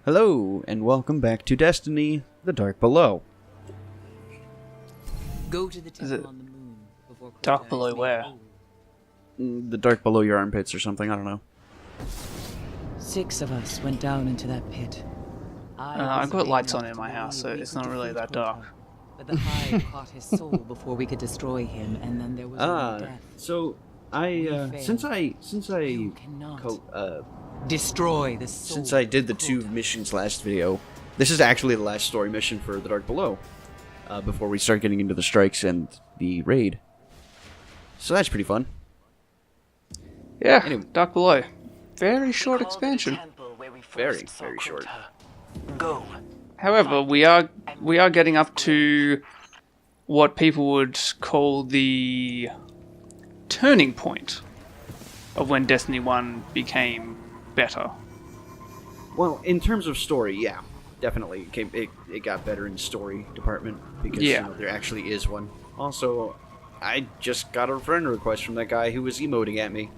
Hello, and welcome back to Destiny: The Dark Below. Go to the temple on the moon before Dark below where? The dark below your armpits or something, I don't know. 6 of us went down into that pit. I've got lights on in my house, so it's not really that dark. But the Hive caught his soul before we could destroy him, and then there was only death. So, since I Destroy the soul. Since I did the 2 missions last video, this is actually the last story mission for The Dark Below, before we start getting into the strikes and the raid. So that's pretty fun. Yeah, Anyway. Dark Below. Very short expansion. Very, very short. Go. However, we are getting up to what people would call the turning point of when Destiny 1 became better. Well, in terms of story, yeah, definitely. It got better in the story department, because there actually is one. Also, I just got a friend request from that guy who was emoting at me.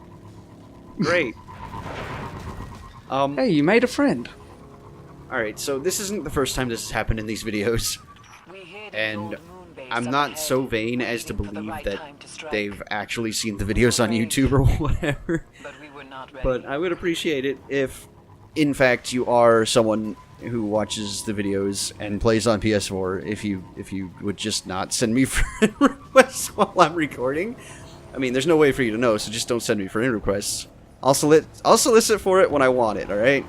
Great. Hey, you made a friend. Alright, so this isn't the first time this has happened in these videos, and I'm not so vain as to believe that they've actually seen the videos on YouTube or whatever, but I would appreciate it if, in fact, you are someone who watches the videos and plays on PS4, if you would just not send me friend requests while I'm recording. I mean, there's no way for you to know, so just don't send me friend requests. I'll solicit for it when I want it, alright?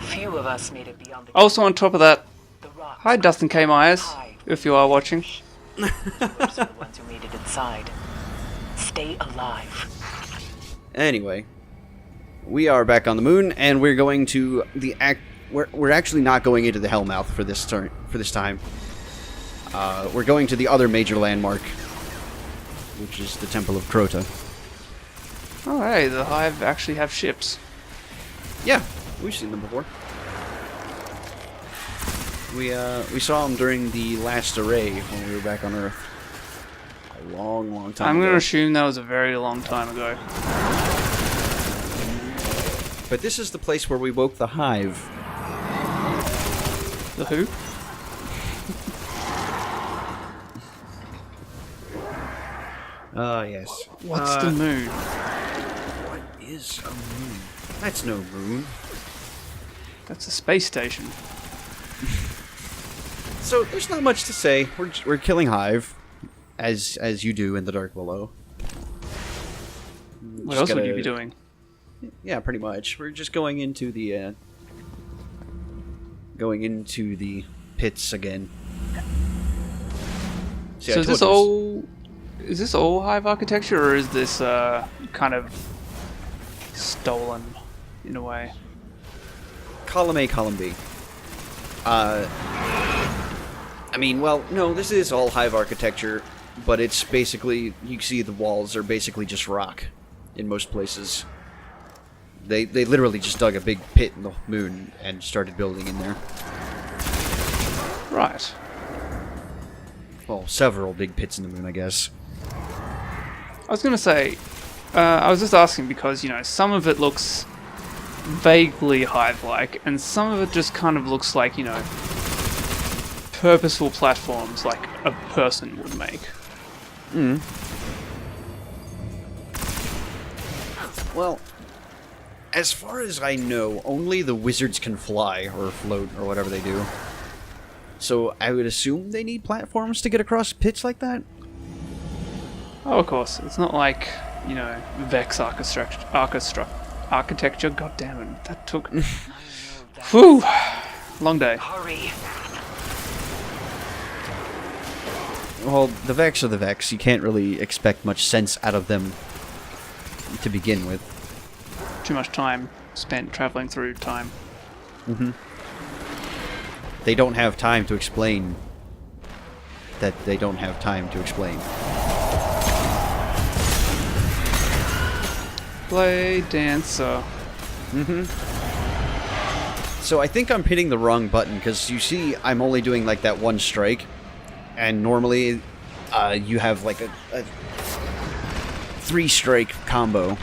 Few of us made it beyond the Also, on top of that, rocks. hi Dustin K. Myers, if you are watching. The ones who made it inside. Stay alive. Anyway, we are back on the moon, and we're going to the we're actually not going into the Hellmouth for this time. We're going to the other major landmark, which is the Temple of Crota. Oh hey, the Hive actually have ships. Yeah, we've seen them before. We saw them during the last array when we were back on Earth. A long, long time I'm ago. going to assume that was a very long time ago. But this is the place where we woke the Hive. The who? Ah, yes. What's the moon? What is a moon? That's no moon. That's a space station. So there's not much to say. We're killing Hive, as you do in The Dark Below. What else would you be doing? Yeah, pretty much. We're just going into the pits again. See, So I is this told you is this all Hive architecture, or is this kind of stolen in a way? Column A, column B. I mean, well, no, this is all Hive architecture, but it's basically, you see the walls are basically just rock in most places. They literally just dug a big pit in the moon and started building in there. Right. Well, several big pits in the moon, I guess. I was gonna say, I was just asking because, you know, some of it looks vaguely Hive-like, and some of it just kind of looks like, you know, purposeful platforms like a person would make. Well, as far as I know, only the wizards can fly or float or whatever they do. So I would assume they need platforms to get across pits like that? Oh, of course. It's not like, you know, Vex architecture. God damn it. That took... Whew! Long day. Hurry. Well, the Vex are the Vex. You can't really expect much sense out of them to begin with. Too much time spent traveling through time. They don't have time to explain that they don't have time to explain. Play dancer. So I think I'm hitting the wrong button, because you see I'm only doing like that one strike, and normally you have like a 3-strike combo.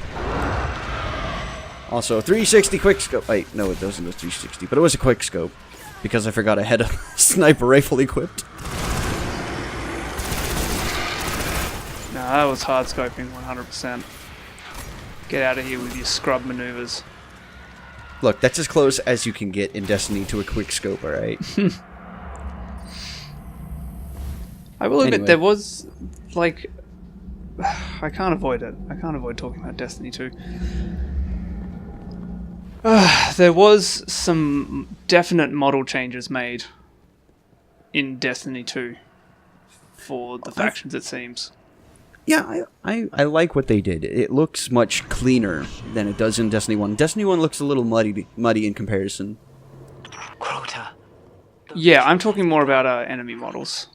Also, 360 quick scope. Wait, no, it wasn't a 360, but it was a quick scope because I forgot I had a sniper rifle equipped. No, that was hard scoping, 100%. Get out of here with your scrub maneuvers. Look, that's as close as you can get in Destiny to a quick scope, alright? I will admit, Anyway. there was, like... I can't avoid it. I can't avoid talking about Destiny 2. There was some definite model changes made in Destiny 2 for the factions, it seems. Yeah, I like what they did. It looks much cleaner than it does in Destiny 1. Destiny 1 looks a little muddy in comparison. Crota. Yeah, I'm talking more about enemy models.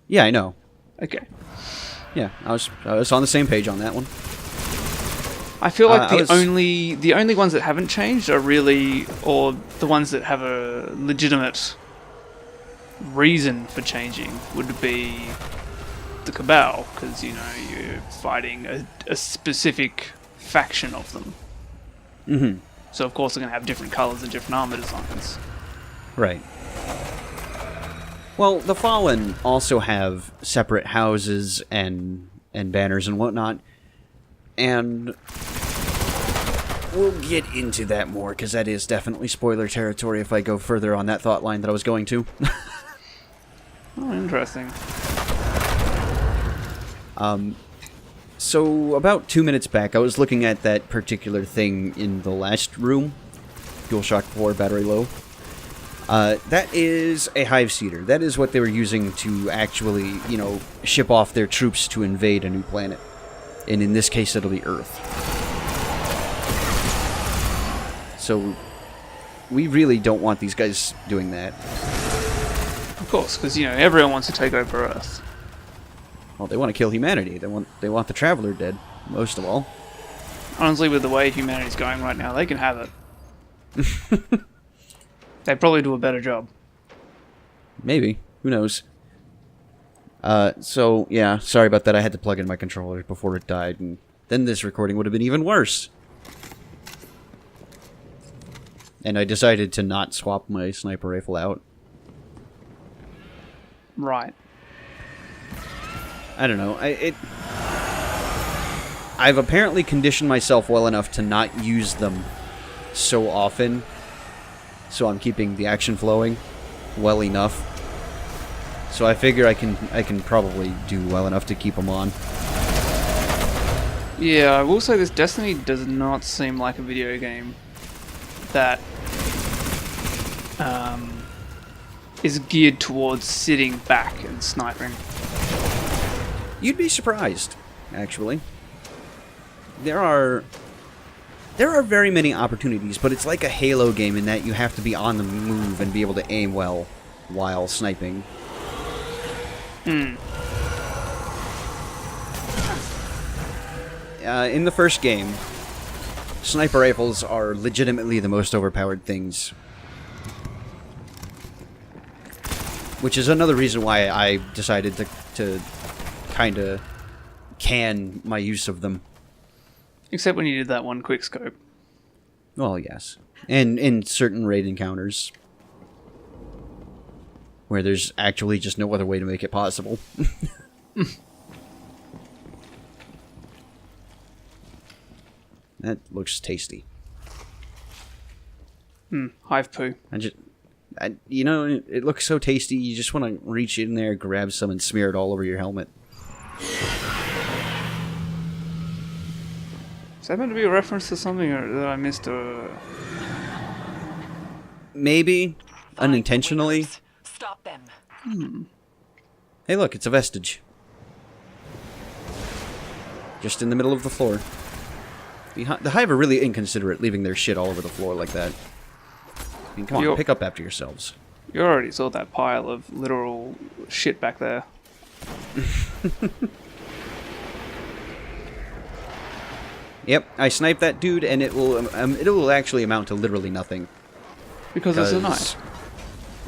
Yeah, I know. Okay. Yeah, I was on the same page on that one. I feel like I the only ones that haven't changed are really, or the ones that have a legitimate reason for changing would be the Cabal, because you know you're fighting a specific faction of them. Mm-hmm. So of course they're going to have different colors and different armor designs. Right. Well, the Fallen also have separate houses and banners and whatnot, and we'll get into that more, because that is definitely spoiler territory if I go further on that thought line that I was going to. Oh, interesting. So, about 2 minutes back, I was looking at that particular thing in the last room. DualShock 4 battery low. That is a hive seeder. That is what they were using to actually, you know, ship off their troops to invade a new planet. And in this case, it'll be Earth. So, we really don't want these guys doing that. Of course, because you know everyone wants to take over Earth. Well, they want to kill humanity. They want the Traveler dead, most of all. Honestly, with the way humanity's going right now, they can have it. They probably do a better job. Maybe. Who knows? So, yeah, sorry about that. I had to plug in my controller before it died, and then this recording would have been even worse. And I decided to not swap my sniper rifle out. Right. I don't know. I've apparently conditioned myself well enough to not use them so often. So I'm keeping the action flowing well enough. So I figure I can probably do well enough to keep them on. Yeah, I will say this, Destiny does not seem like a video game that is geared towards sitting back and sniping. You'd be surprised, actually. There are very many opportunities, but it's like a Halo game in that you have to be on the move and be able to aim well while sniping. In the first game, sniper rifles are legitimately the most overpowered things. Which is another reason why I decided to kind of can my use of them. Except when you did that one quick scope. Well, yes. And in certain raid encounters. Where there's actually just no other way to make it possible. That looks tasty. Hive poo. You know, it looks so tasty, you just want to reach in there, grab some, and smear it all over your helmet. Is that meant to be a reference to something that I missed? Maybe. Unintentionally. Stop them. Hey look, it's a vestige. Just in the middle of the floor. The Hive are really inconsiderate, leaving their shit all over the floor like that. I mean, come on, pick up after yourselves. You already saw that pile of literal shit back there. Yep, I sniped that dude, and it will actually amount to literally nothing. Because it's a knight.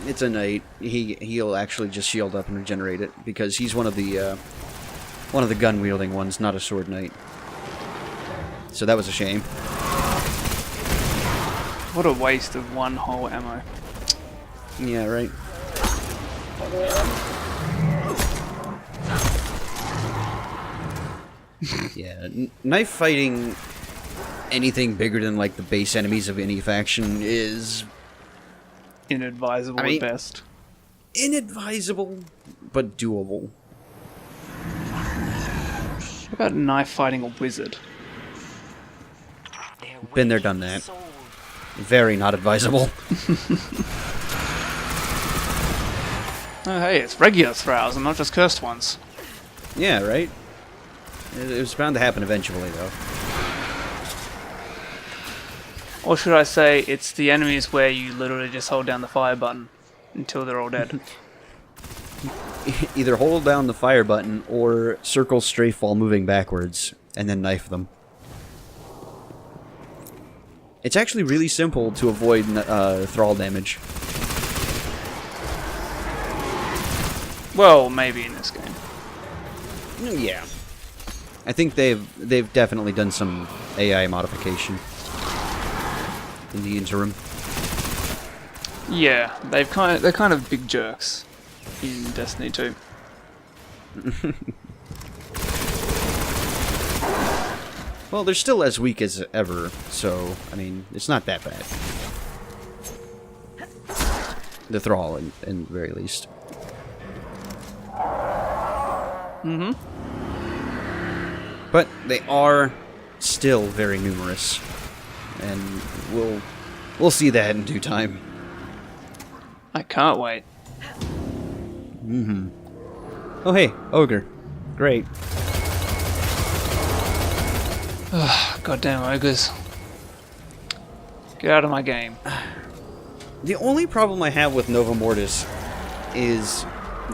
It's a knight. He'll actually just shield up and regenerate it because he's one of the gun wielding ones, not a sword knight. So that was a shame. What a waste of one whole ammo. Yeah, right. Yeah, knife fighting anything bigger than like the base enemies of any faction is Inadvisable I mean- at best. inadvisable, but doable. What about knife fighting a wizard? Been there, done that. Very not advisable. Oh hey, it's regular thralls and not just cursed ones. Yeah, right? It was bound to happen eventually, though. Or should I say, it's the enemies where you literally just hold down the fire button until they're all dead. Either hold down the fire button or circle strafe while moving backwards, and then knife them. It's actually really simple to avoid thrall damage. Well, maybe in this game. Yeah. I think they've definitely done some AI modification in the interim. Yeah, they're kind of big jerks in Destiny 2. Well, they're still as weak as ever, so, I mean, it's not that bad. The Thrall, in the very least. Mm-hmm. But they are still very numerous. And we'll see that in due time. I can't wait. Mm-hmm. Oh, hey, Ogre. Great. Goddamn ogres. Get out of my game. The only problem I have with Nova Mortis is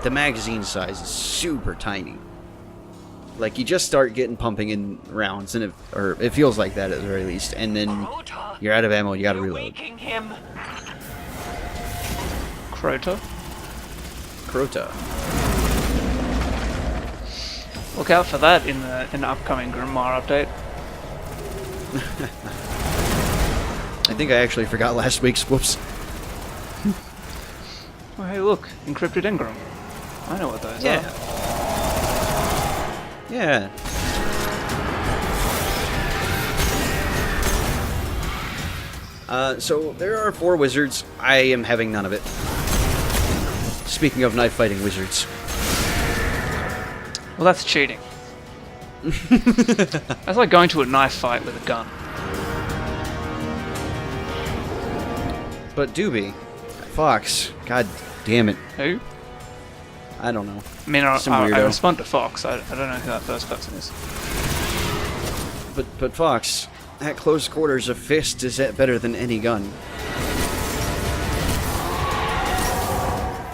the magazine size is super tiny. Like, you just start getting pumping in rounds, and it feels like that at the very least, and then you're out of ammo, you gotta reload. Crota? Crota. Look out for that in the upcoming Grimmar update. I think I actually forgot last week's. Whoops. Oh hey look, encrypted engram. I know what those Yeah. are. Yeah. So there are 4 wizards. I am having none of it. Speaking of knife fighting wizards. Well, that's cheating. That's like going to a knife fight with a gun. But Doobie, Fox, god damn it. Who? I don't know. I mean, Some I weirdo. respond to Fox. I don't know who that first person is. But Fox, at close quarters, a fist is better than any gun.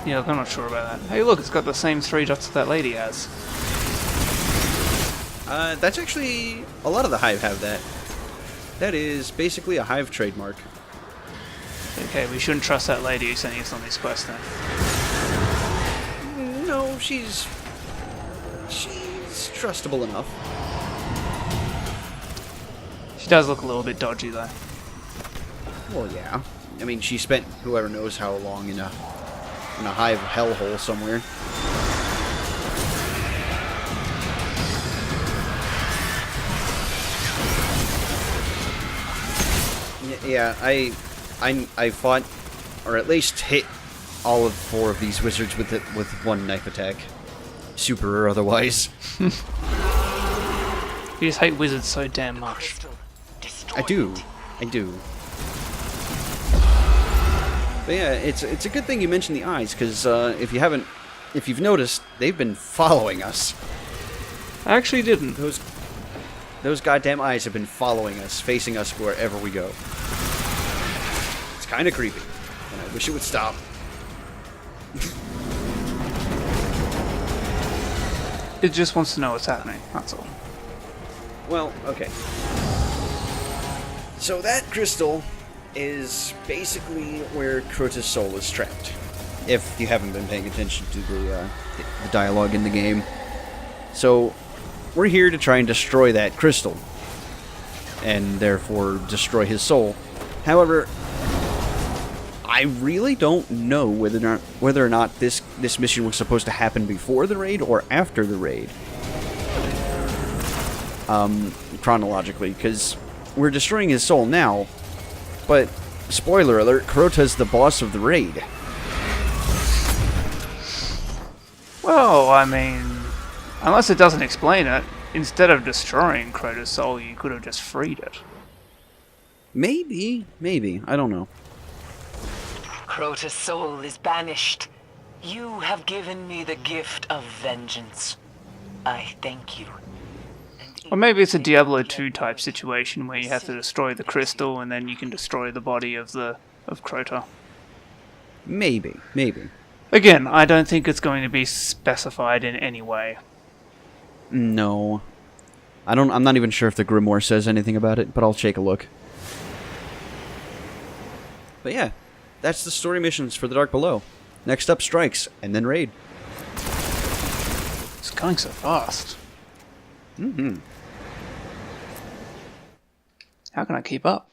Yeah, look, I'm not sure about that. Hey, look, it's got the same 3 dots that lady has. That's actually... A lot of the Hive have that. That is basically a Hive trademark. Okay, we shouldn't trust that lady who's sending us on these quests then. No, she's trustable enough. She does look a little bit dodgy, though. Well, yeah. I mean, she spent whoever knows how long in a Hive hellhole somewhere. Yeah, I fought, or at least hit, all of 4 of these wizards with one knife attack, super or otherwise. You just hate wizards so damn much. I do. But yeah, it's a good thing you mentioned the eyes, because if you've noticed, they've been following us. I actually didn't. Those goddamn eyes have been following us, facing us wherever we go. It's kind of creepy, and I wish it would stop. It just wants to know what's happening, that's all. Well, okay. So that crystal is basically where Crota's soul is trapped. If you haven't been paying attention to the dialogue in the game. So, we're here to try and destroy that crystal. And therefore destroy his soul. However, I really don't know whether or not this mission was supposed to happen before the raid or after the raid. Chronologically, because we're destroying his soul now, but spoiler alert, Crota's the boss of the raid. Well, I mean, unless it doesn't explain it, instead of destroying Crota's soul, you could have just freed it. Maybe, I don't know. Crota's soul is banished. You have given me the gift of vengeance. I thank you. Or maybe it's a Diablo 2 type situation where you have to destroy the crystal and then you can destroy the body of Crota. Maybe. Again, I don't think it's going to be specified in any way. No. I'm not even sure if the Grimoire says anything about it, but I'll take a look. But yeah, that's the story missions for The Dark Below. Next up, Strikes, and then Raid. It's going so fast. Mm-hmm. How can I keep up?